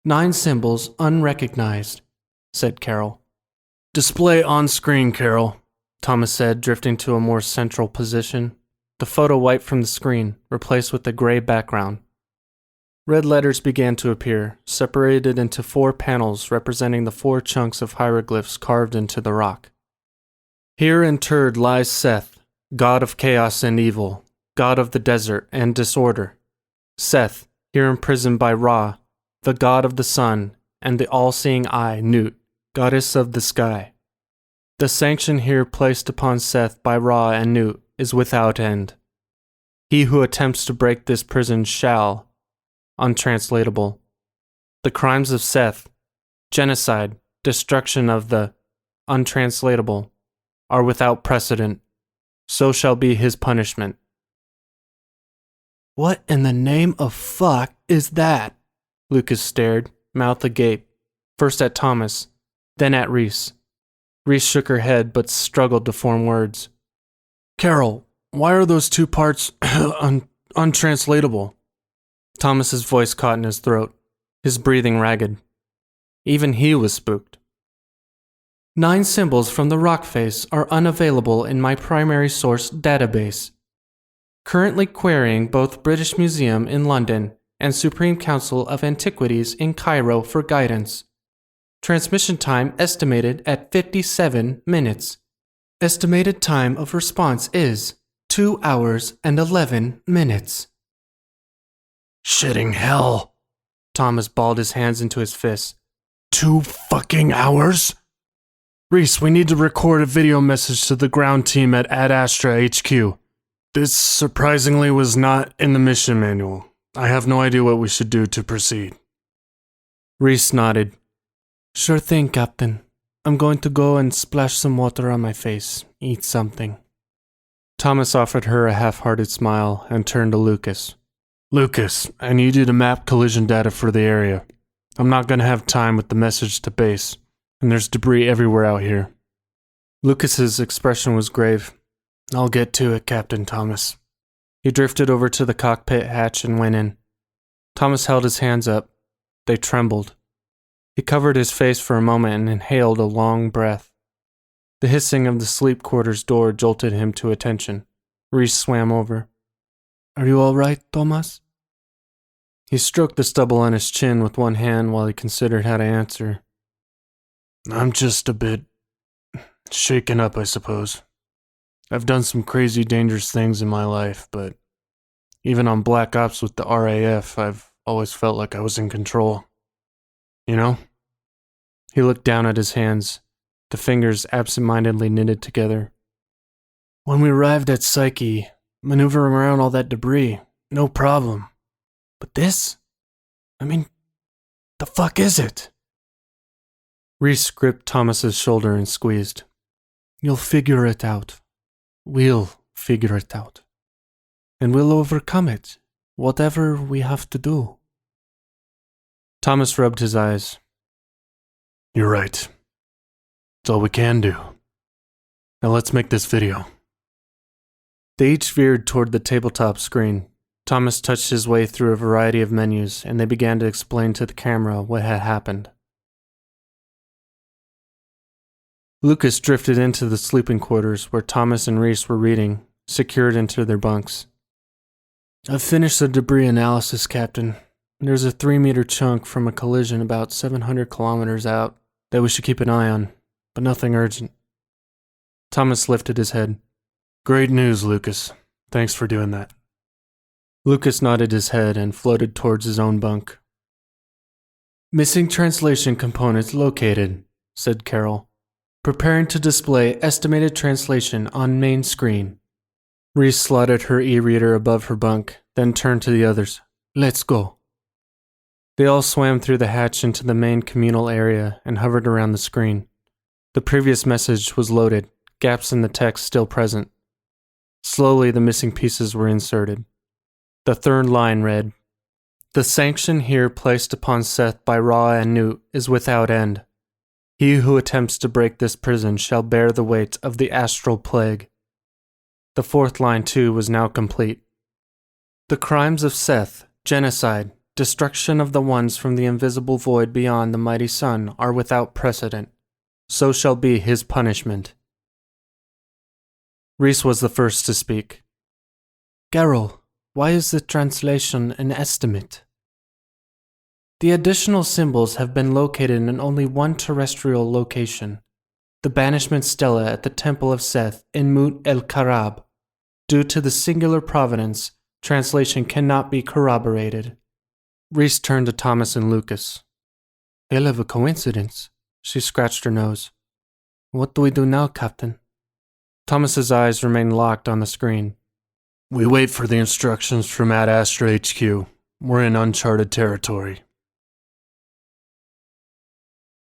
9 symbols unrecognized," said Carol. "Display on screen, Carol," Thomas said, drifting to a more central position. The photo wiped from the screen, replaced with a gray background. Red letters began to appear, separated into 4 panels representing the 4 chunks of hieroglyphs carved into the rock. "Here interred lies Seth, god of chaos and evil, god of the desert and disorder. Seth, here imprisoned by Ra, the god of the sun, and the all-seeing eye, Nut, goddess of the sky. The sanction here placed upon Seth by Ra and Nut is without end. He who attempts to break this prison shall..." Untranslatable. "The crimes of Seth, genocide, destruction of the..." Untranslatable. "Are without precedent. So shall be his punishment." "What in the name of fuck is that?" Lucas stared, mouth agape, first at Thomas, then at Reese. Reese shook her head but struggled to form words. "Carol, why are those 2 parts untranslatable?" Thomas's voice caught in his throat, his breathing ragged. Even he was spooked. "9 symbols from the rock face are unavailable in my primary source database. Currently querying both British Museum in London and Supreme Council of Antiquities in Cairo for guidance. Transmission time estimated at 57 minutes. Estimated time of response is 2 hours and 11 minutes. "Shitting hell!" Thomas balled his hands into his fists. 2 fucking hours? Reese, we need to record a video message to the ground team at Ad Astra HQ. This surprisingly was not in the mission manual. I have no idea what we should do to proceed. Reese nodded. "Sure thing, Captain. I'm going to go and splash some water on my face, eat something." Thomas offered her a half-hearted smile and turned to Lucas. "Lucas, I need you to map collision data for the area. I'm not going to have time with the message to base, and there's debris everywhere out here." Lucas's expression was grave. "I'll get to it, Captain Thomas." He drifted over to the cockpit hatch and went in. Thomas held his hands up. They trembled. He covered his face for a moment and inhaled a long breath. The hissing of the sleep quarters door jolted him to attention. Reese swam over. "Are you all right, Thomas?" He stroked the stubble on his chin with one hand while he considered how to answer. "I'm just a bit shaken up, I suppose. I've done some crazy, dangerous things in my life, but even on Black Ops with the RAF, I've always felt like I was in control. You know?" He looked down at his hands, the fingers absent-mindedly knitted together. "When we arrived at Psyche, maneuvering around all that debris, no problem. But this? I mean, the fuck is it?" Reese gripped Thomas's shoulder and squeezed. "You'll figure it out. We'll figure it out. And we'll overcome it, whatever we have to do." Thomas rubbed his eyes. You're right. It's all we can do. Now let's make this video. They each veered toward the tabletop screen. Thomas touched his way through a variety of menus, and they began to explain to the camera what had happened. Lucas drifted into the sleeping quarters where Thomas and Reese were reading, secured into their bunks. I've finished the debris analysis, Captain. There's a 3-meter chunk from a collision about 700 kilometers out that we should keep an eye on, but nothing urgent. Thomas lifted his head. Great news, Lucas. Thanks for doing that. Lucas nodded his head and floated towards his own bunk. Missing translation components located, said Carol, preparing to display estimated translation on main screen. Reese slotted her e-reader above her bunk, then turned to the others. Let's go. They all swam through the hatch into the main communal area and hovered around the screen. The previous message was loaded, gaps in the text still present. Slowly, the missing pieces were inserted. The third line read, The sanction here placed upon Seth by Ra and Newt is without end. He who attempts to break this prison shall bear the weight of the astral plague. The fourth line, too, was now complete. The crimes of Seth, genocide, destruction of the ones from the invisible void beyond the mighty sun are without precedent. So shall be his punishment. Reese was the first to speak. Carol, why is the translation an estimate? The additional symbols have been located in only one terrestrial location, the banishment stela at the Temple of Seth in Mut el Karab. Due to the singular provenance, translation cannot be corroborated. Reese turned to Thomas and Lucas. Hell of a coincidence. She scratched her nose. What do we do now, Captain? Thomas's eyes remained locked on the screen. We wait for the instructions from Ad Astra HQ. We're in uncharted territory.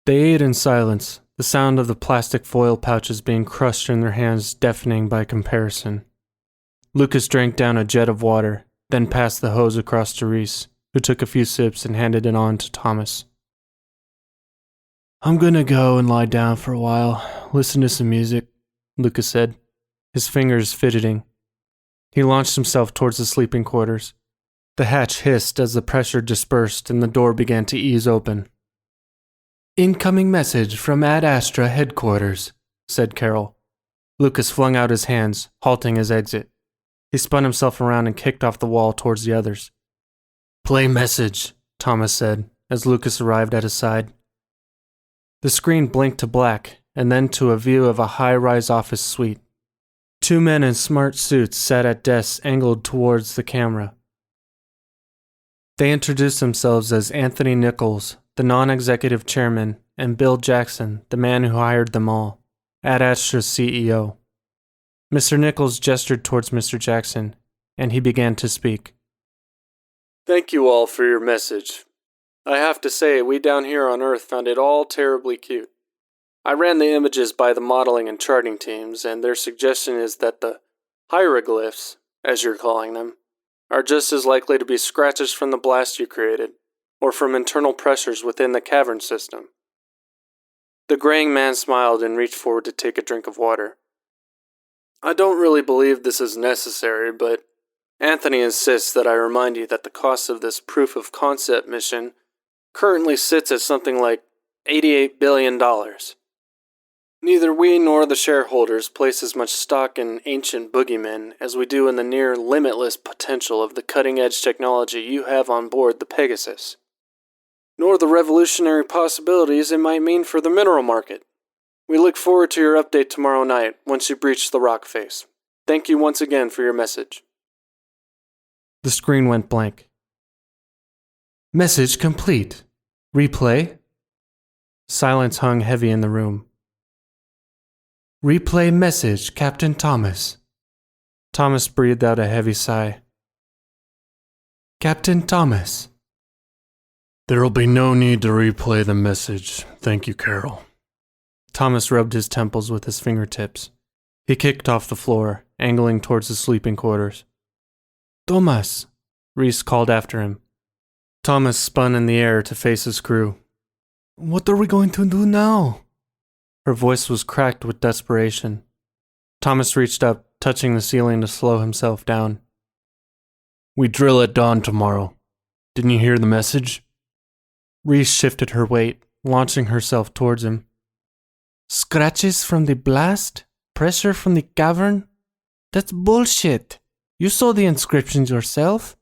They ate in silence, the sound of the plastic foil pouches being crushed in their hands deafening by comparison. Lucas drank down a jet of water, then passed the hose across to Reese, who took a few sips and handed it on to Thomas. I'm gonna go and lie down for a while, listen to some music, Lucas said, his fingers fidgeting. He launched himself towards the sleeping quarters. The hatch hissed as the pressure dispersed and the door began to ease open. Incoming message from Ad Astra headquarters, said Carol. Lucas flung out his hands, halting his exit. He spun himself around and kicked off the wall towards the others. Play message, Thomas said, as Lucas arrived at his side. The screen blinked to black, and then to a view of a high-rise office suite. 2 men in smart suits sat at desks angled towards the camera. They introduced themselves as Anthony Nichols, the non-executive chairman, and Bill Jackson, the man who hired them all, Ad Astra's CEO. Mr. Nichols gestured towards Mr. Jackson, and he began to speak. Thank you all for your message. I have to say, we down here on Earth found it all terribly cute. I ran the images by the modeling and charting teams, and their suggestion is that the hieroglyphs, as you're calling them, are just as likely to be scratches from the blast you created, or from internal pressures within the cavern system. The graying man smiled and reached forward to take a drink of water. I don't really believe this is necessary, but Anthony insists that I remind you that the cost of this proof of concept mission currently sits at something like $88 billion. Neither we nor the shareholders place as much stock in ancient boogeymen as we do in the near limitless potential of the cutting-edge technology you have on board the Pegasus, nor the revolutionary possibilities it might mean for the mineral market. We look forward to your update tomorrow night once you breach the rock face. Thank you once again for your message. The screen went blank. Message complete. Replay? Silence hung heavy in the room. Replay message, Captain Thomas. Thomas breathed out a heavy sigh. Captain Thomas. There'll be no need to replay the message. Thank you, Carol. Thomas rubbed his temples with his fingertips. He kicked off the floor, angling towards the sleeping quarters. Thomas, Reese called after him. Thomas spun in the air to face his crew. What are we going to do now? Her voice was cracked with desperation. Thomas reached up, touching the ceiling to slow himself down. We drill at dawn tomorrow. Didn't you hear the message? Reese shifted her weight, launching herself towards him. Scratches from the blast? Pressure from the cavern? That's bullshit. You saw the inscriptions yourself.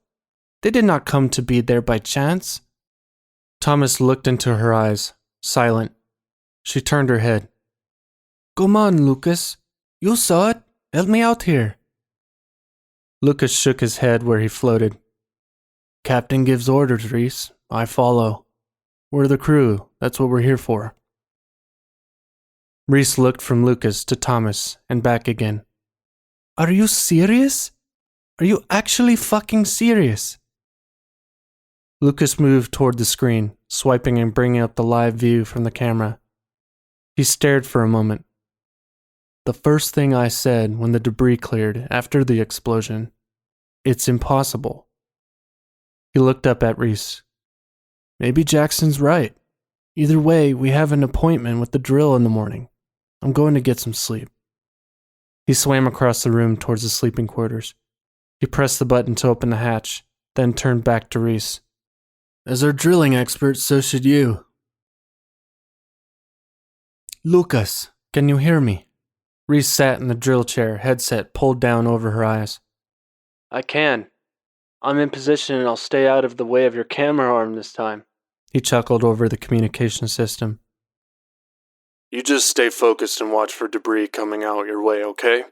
They did not come to be there by chance. Thomas looked into her eyes, silent. She turned her head. Come on, Lucas. You saw it. Help me out here. Lucas shook his head where he floated. Captain gives orders, Reese. I follow. We're the crew. That's what we're here for. Reese looked from Lucas to Thomas and back again. Are you serious? Are you actually fucking serious? Lucas moved toward the screen, swiping and bringing up the live view from the camera. He stared for a moment. The first thing I said when the debris cleared after the explosion, it's impossible. He looked up at Reese. Maybe Jackson's right. Either way, we have an appointment with the drill in the morning. I'm going to get some sleep. He swam across the room towards the sleeping quarters. He pressed the button to open the hatch, then turned back to Reese. As our drilling expert, so should you. Lucas, can you hear me? Reese sat in the drill chair, headset pulled down over her eyes. I can. I'm in position and I'll stay out of the way of your camera arm this time. He chuckled over the communication system. You just stay focused and watch for debris coming out your way, okay?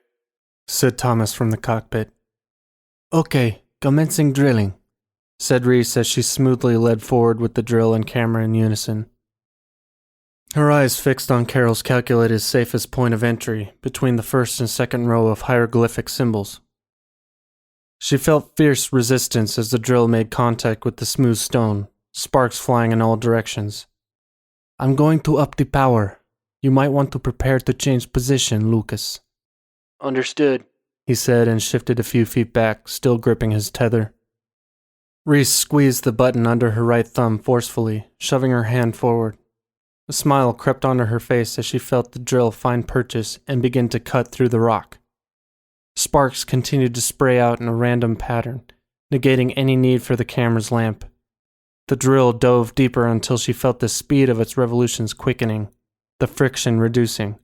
Said Thomas from the cockpit. Okay, commencing drilling, said Reese as she smoothly led forward with the drill and camera in unison. Her eyes fixed on Carol's calculated safest point of entry between the first and second row of hieroglyphic symbols. She felt fierce resistance as the drill made contact with the smooth stone, sparks flying in all directions. I'm going to up the power. You might want to prepare to change position, Lucas. Understood, he said and shifted a few feet back, still gripping his tether. Reese squeezed the button under her right thumb forcefully, shoving her hand forward. A smile crept onto her face as she felt the drill find purchase and begin to cut through the rock. Sparks continued to spray out in a random pattern, negating any need for the camera's lamp. The drill dove deeper until she felt the speed of its revolutions quickening, the friction reducing.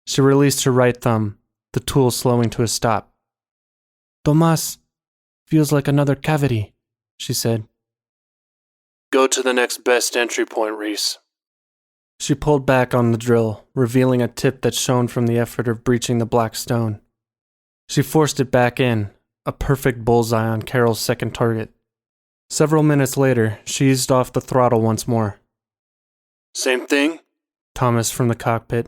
She released her right thumb, the tool slowing to a stop. Tomas, feels like another cavity, she said. Go to the next best entry point, Reese. She pulled back on the drill, revealing a tip that shone from the effort of breaching the black stone. She forced it back in, a perfect bullseye on Carol's second target. Several minutes later, she eased off the throttle once more. Same thing? Thomas from the cockpit.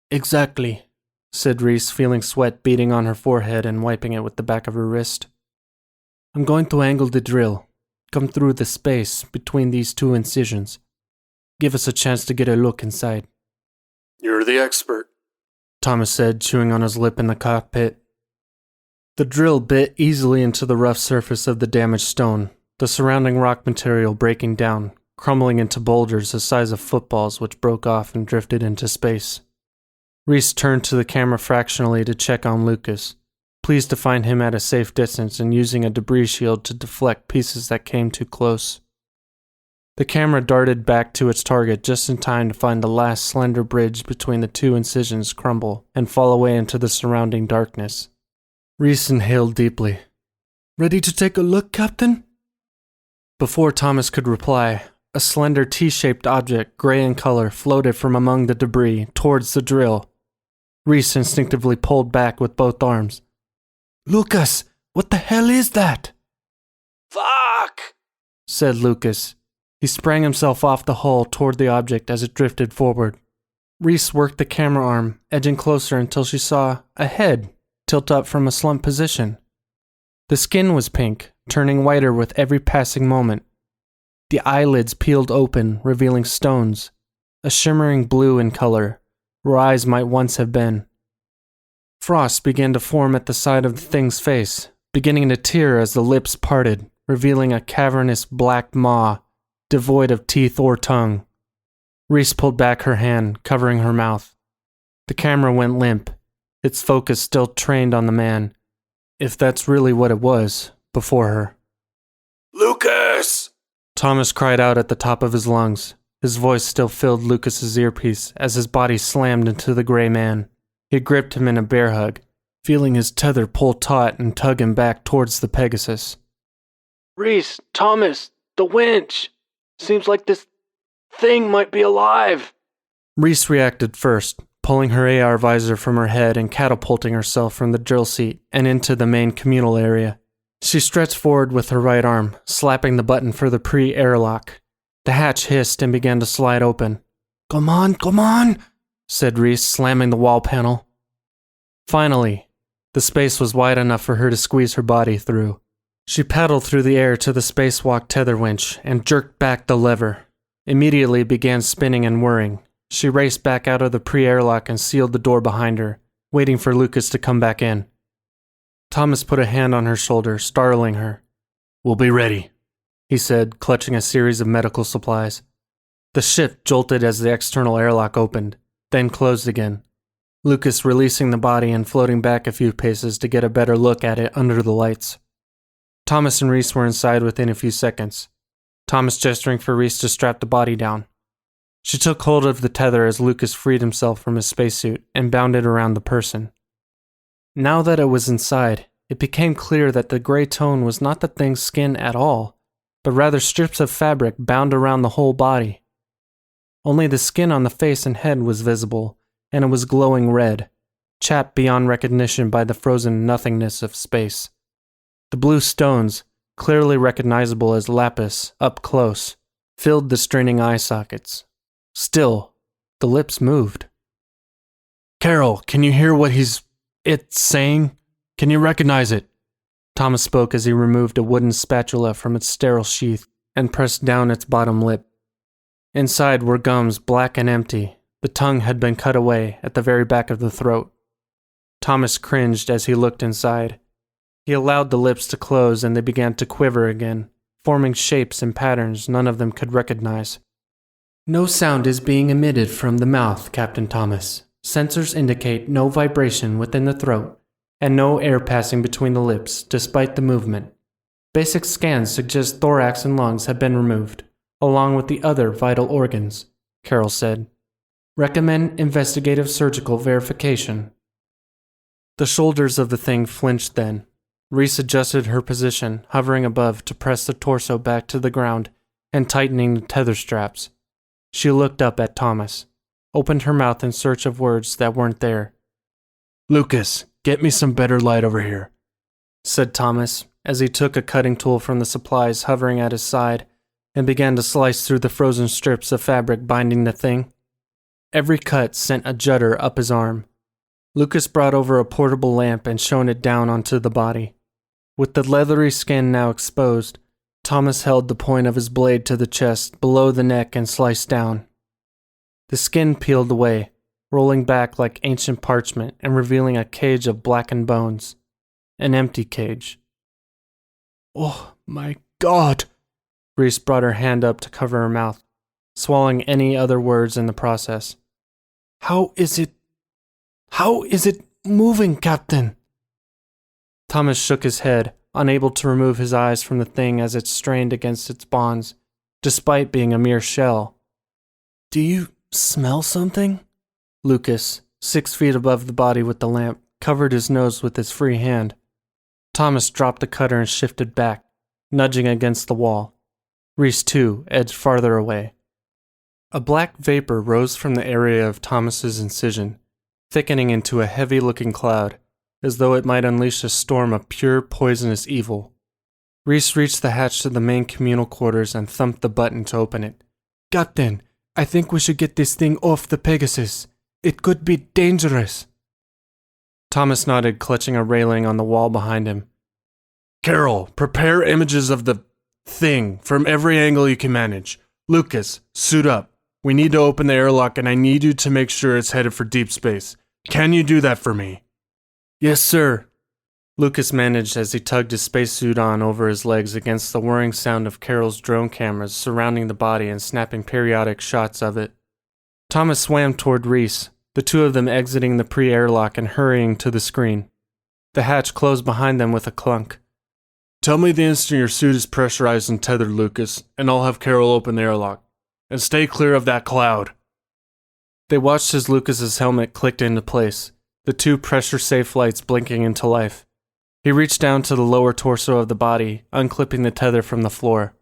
Exactly, said Reese, feeling sweat beading on her forehead and wiping it with the back of her wrist. I'm going to angle the drill, come through the space between these two incisions. Give us a chance to get a look inside. You're the expert, Thomas said, chewing on his lip in the cockpit. The drill bit easily into the rough surface of the damaged stone, the surrounding rock material breaking down, crumbling into boulders the size of footballs which broke off and drifted into space. Reese turned to the camera fractionally to check on Lucas, pleased to find him at a safe distance and using a debris shield to deflect pieces that came too close. The camera darted back to its target just in time to find the last slender bridge between the two incisions crumble and fall away into the surrounding darkness. Reese inhaled deeply. Ready to take a look, Captain? Before Thomas could reply, a slender T-shaped object, gray in color, floated from among the debris towards the drill. Reese instinctively pulled back with both arms. Lucas, what the hell is that? Fuck, said Lucas. He sprang himself off the hull toward the object as it drifted forward. Reese worked the camera arm, edging closer until she saw a head tilt up from a slumped position. The skin was pink, turning whiter with every passing moment. The eyelids peeled open, revealing stones, a shimmering blue in color, where eyes might once have been. Frost began to form at the side of the thing's face, beginning to tear as the lips parted, revealing a cavernous black maw, devoid of teeth or tongue. Reese pulled back her hand, covering her mouth. The camera went limp, its focus still trained on the man, if that's really what it was, before her. Lucas! Thomas cried out at the top of his lungs. His voice still filled Lucas's earpiece as his body slammed into the gray man. He gripped him in a bear hug, feeling his tether pull taut and tug him back towards the Pegasus. Reese, Thomas, the winch! Seems like this thing might be alive. Reese reacted first, pulling her AR visor from her head and catapulting herself from the drill seat and into the main communal area. She stretched forward with her right arm, slapping the button for the pre-airlock. The hatch hissed and began to slide open. Come on, said Reese, slamming the wall panel. Finally, the space was wide enough for her to squeeze her body through. She paddled through the air to the spacewalk tether winch and jerked back the lever. Immediately it began spinning and whirring. She raced back out of the pre-airlock and sealed the door behind her, waiting for Lucas to come back in. Thomas put a hand on her shoulder, startling her. We'll be ready, he said, clutching a series of medical supplies. The ship jolted as the external airlock opened, then closed again. Lucas releasing the body and floating back a few paces to get a better look at it under the lights. Thomas and Reese were inside within a few seconds, Thomas gesturing for Reese to strap the body down. She took hold of the tether as Lucas freed himself from his spacesuit and bound it around the person. Now that it was inside, it became clear that the gray tone was not the thing's skin at all, but rather strips of fabric bound around the whole body. Only the skin on the face and head was visible, and it was glowing red, chapped beyond recognition by the frozen nothingness of space. The blue stones, clearly recognizable as lapis up close, filled the straining eye sockets. Still, the lips moved. Carol, can you hear what it's saying? Can you recognize it? Thomas spoke as he removed a wooden spatula from its sterile sheath and pressed down its bottom lip. Inside were gums black and empty. The tongue had been cut away at the very back of the throat. Thomas cringed as he looked inside. He allowed the lips to close and they began to quiver again, forming shapes and patterns none of them could recognize. No sound is being emitted from the mouth, Captain Thomas. Sensors indicate no vibration within the throat and no air passing between the lips despite the movement. Basic scans suggest thorax and lungs have been removed, along with the other vital organs, Carol said. Recommend investigative surgical verification. The shoulders of the thing flinched then. Reese adjusted her position, hovering above to press the torso back to the ground and tightening the tether straps. She looked up at Thomas, opened her mouth in search of words that weren't there. Lucas, get me some better light over here, said Thomas as he took a cutting tool from the supplies hovering at his side and began to slice through the frozen strips of fabric binding the thing. Every cut sent a judder up his arm. Lucas brought over a portable lamp and shone it down onto the body. With the leathery skin now exposed, Thomas held the point of his blade to the chest, below the neck, and sliced down. The skin peeled away, rolling back like ancient parchment and revealing a cage of blackened bones. An empty cage. Oh my God! Reese brought her hand up to cover her mouth, swallowing any other words in the process. How is it moving, Captain? Thomas shook his head, unable to remove his eyes from the thing as it strained against its bonds, despite being a mere shell. Do you smell something? Lucas, 6 feet above the body with the lamp, covered his nose with his free hand. Thomas dropped the cutter and shifted back, nudging against the wall. Reese, too, edged farther away. A black vapor rose from the area of Thomas's incision, thickening into a heavy-looking cloud, as though it might unleash a storm of pure, poisonous evil. Reese reached the hatch to the main communal quarters and thumped the button to open it. Captain, I think we should get this thing off the Pegasus. It could be dangerous. Thomas nodded, clutching a railing on the wall behind him. Carol, prepare images of the thing from every angle you can manage. Lucas, suit up. We need to open the airlock and I need you to make sure it's headed for deep space. Can you do that for me? Yes, sir. Lucas managed as he tugged his spacesuit on over his legs against the whirring sound of Carol's drone cameras surrounding the body and snapping periodic shots of it. Thomas swam toward Reese, the two of them exiting the pre-airlock and hurrying to the screen. The hatch closed behind them with a clunk. Tell me the instant your suit is pressurized and tethered, Lucas, and I'll have Carol open the airlock. And stay clear of that cloud. They watched as Lucas's helmet clicked into place, the two pressure-safe lights blinking into life. He reached down to the lower torso of the body, unclipping the tether from the floor.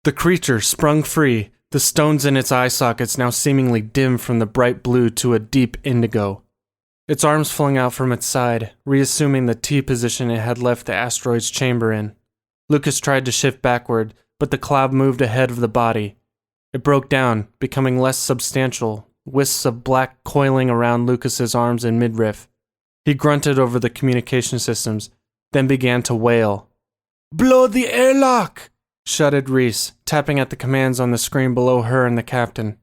The creature sprung free, the stones in its eye sockets now seemingly dim from the bright blue to a deep indigo. Its arms flung out from its side, reassuming the T position it had left the asteroid's chamber in. Lucas tried to shift backward, but the cloud moved ahead of the body. It broke down, becoming less substantial, wisps of black coiling around Lucas's arms and midriff. He grunted over the communication systems, then began to wail. "Blow the airlock!" shouted Reese, tapping at the commands on the screen below her and the captain.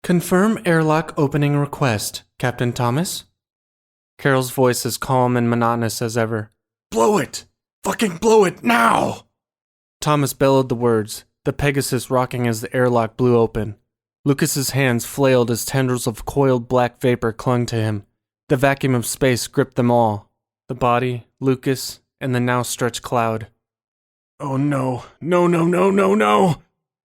"Confirm airlock opening request, Captain Thomas." Carol's voice as calm and monotonous as ever. Blow it! Fucking blow it now! Thomas bellowed the words, the Pegasus rocking as the airlock blew open. Lucas's hands flailed as tendrils of coiled black vapor clung to him. The vacuum of space gripped them all. The body, Lucas, and the now stretched cloud. Oh no, no.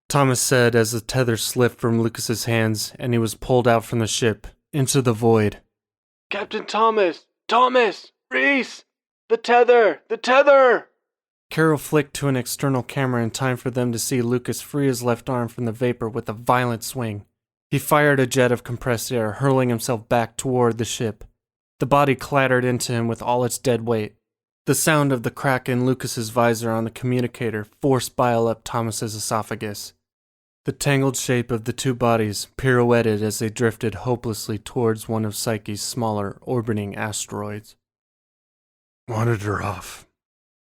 Thomas said as the tether slipped from Lucas's hands and he was pulled out from the ship, into the void. Captain Thomas! Thomas! Reese! The tether! Carol flicked to an external camera in time for them to see Lucas free his left arm from the vapor with a violent swing. He fired a jet of compressed air, hurling himself back toward the ship. The body clattered into him with all its dead weight. The sound of the crack in Lucas's visor on the communicator forced bile up Thomas's esophagus. The tangled shape of the two bodies pirouetted as they drifted hopelessly towards one of Psyche's smaller, orbiting asteroids. Monitor off.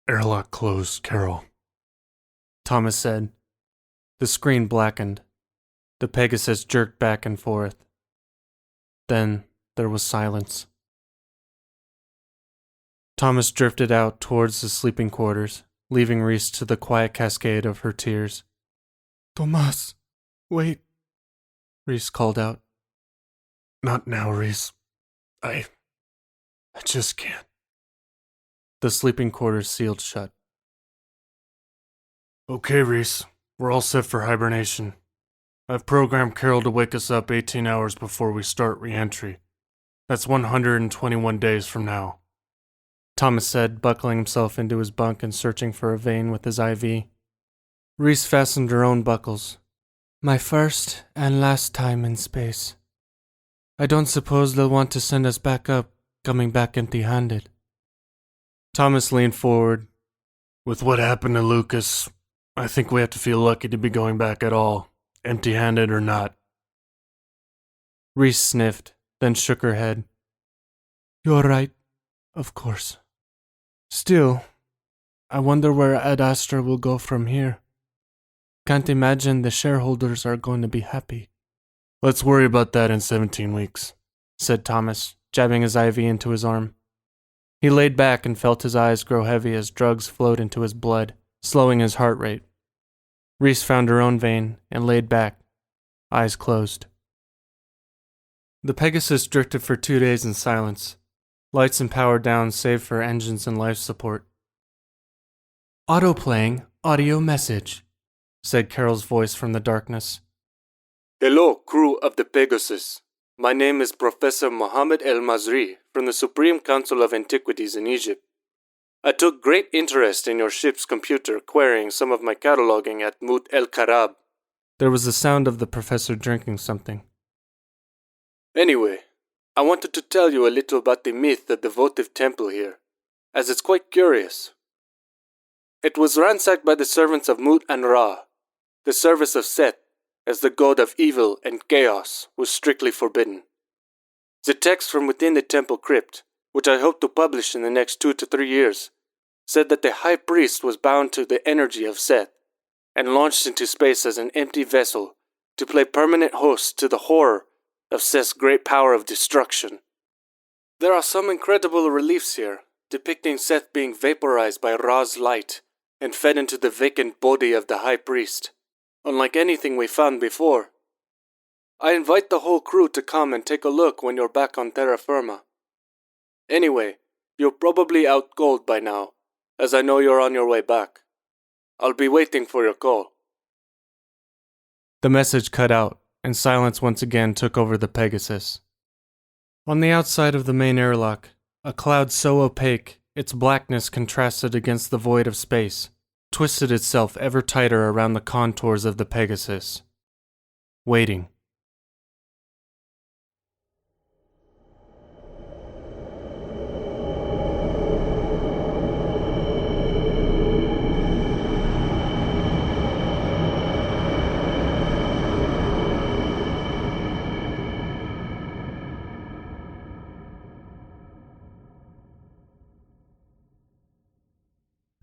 Airlock closed, Carol. Thomas said. The screen blackened. The Pegasus jerked back and forth. Then there was silence. Thomas drifted out towards the sleeping quarters, leaving Reese to the quiet cascade of her tears. Tomas, wait. Reese called out. Not now, Reese. I just can't. The sleeping quarters sealed shut. Okay, Reese. We're all set for hibernation. I've programmed Carol to wake us up 18 hours before we start re-entry. That's 121 days from now. Thomas said, buckling himself into his bunk and searching for a vein with his IV. Reese fastened her own buckles. My first and last time in space. I don't suppose they'll want to send us back up, coming back empty-handed. Thomas leaned forward. With what happened to Lucas, I think we have to feel lucky to be going back at all, empty-handed or not. Reese sniffed, then shook her head. You're right, of course. Still, I wonder where Ad Astra will go from here. Can't imagine the shareholders are going to be happy. Let's worry about that in 17 weeks, said Thomas, jabbing his IV into his arm. He laid back and felt his eyes grow heavy as drugs flowed into his blood, slowing his heart rate. Reese found her own vein and laid back, eyes closed. The Pegasus drifted for 2 days in silence, lights and power down save for engines and life support. Auto-playing audio message, said Carol's voice from the darkness. Hello, crew of the Pegasus. My name is Professor Mohammed El-Mazri from the Supreme Council of Antiquities in Egypt. I took great interest in your ship's computer querying some of my cataloging at Mut el-Karab. There was the sound of the professor drinking something. Anyway, I wanted to tell you a little about the myth of the votive temple here, as it's quite curious. It was ransacked by the servants of Mut and Ra. The service of Set, as the god of evil and chaos, was strictly forbidden. The text from within the temple crypt, which I hope to publish in the next 2 to 3 years, said that the high priest was bound to the energy of Seth, and launched into space as an empty vessel to play permanent host to the horror of Seth's great power of destruction. There are some incredible reliefs here, depicting Seth being vaporized by Ra's light and fed into the vacant body of the high priest, unlike anything we found before. I invite the whole crew to come and take a look when you're back on terra firma. Anyway, you're probably out cold by now, as I know you're on your way back. I'll be waiting for your call. The message cut out, and silence once again took over the Pegasus. On the outside of the main airlock, a cloud so opaque its blackness contrasted against the void of space, twisted itself ever tighter around the contours of the Pegasus. Waiting.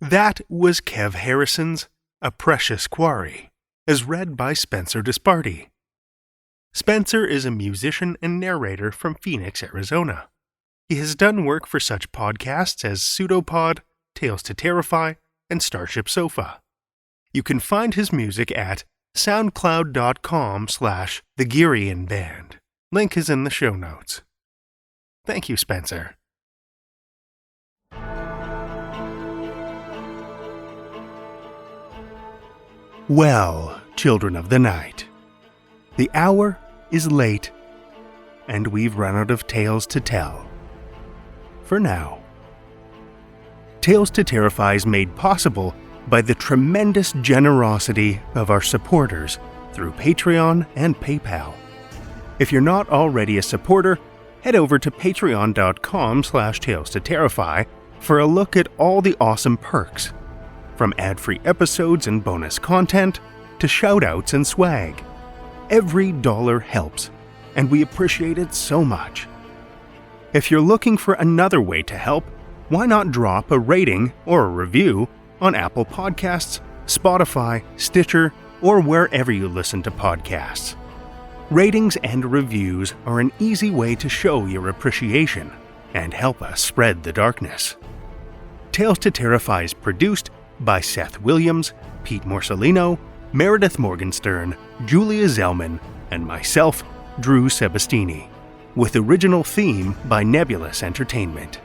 That was Kev Harrison's A Precious Quarry, as read by Spencer DiSparti. Spencer is a musician and narrator from Phoenix, Arizona. He has done work for such podcasts as Pseudopod, Tales to Terrify, and Starship Sofa. You can find his music at soundcloud.com/TheGerian Link is in the show notes. Thank you, Spencer. Well, children of the night, the hour is late, and we've run out of tales to tell. For now. Tales to Terrify is made possible by the tremendous generosity of our supporters through Patreon and PayPal. If you're not already a supporter, head over to patreon.com/Tales to Terrify for a look at all the awesome perks. From ad-free episodes and bonus content, to shout-outs and swag. Every dollar helps, and we appreciate it so much. If you're looking for another way to help, why not drop a rating or a review on Apple Podcasts, Spotify, Stitcher, or wherever you listen to podcasts. Ratings and reviews are an easy way to show your appreciation and help us spread the darkness. Tales to Terrify is produced by Seth Williams, Pete Morcellino, Meredith Morgenstern, Julia Zellman, and myself, Drew Sebastini, with original theme by Nebulous Entertainment.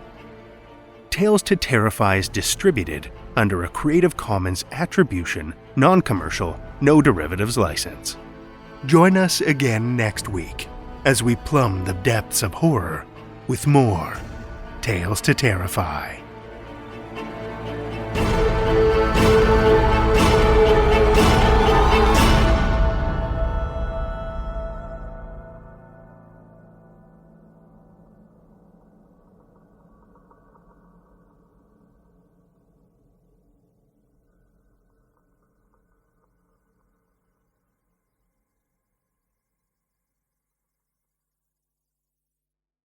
Tales to Terrify is distributed under a Creative Commons Attribution, Non-Commercial, No Derivatives license. Join us again next week as we plumb the depths of horror with more Tales to Terrify.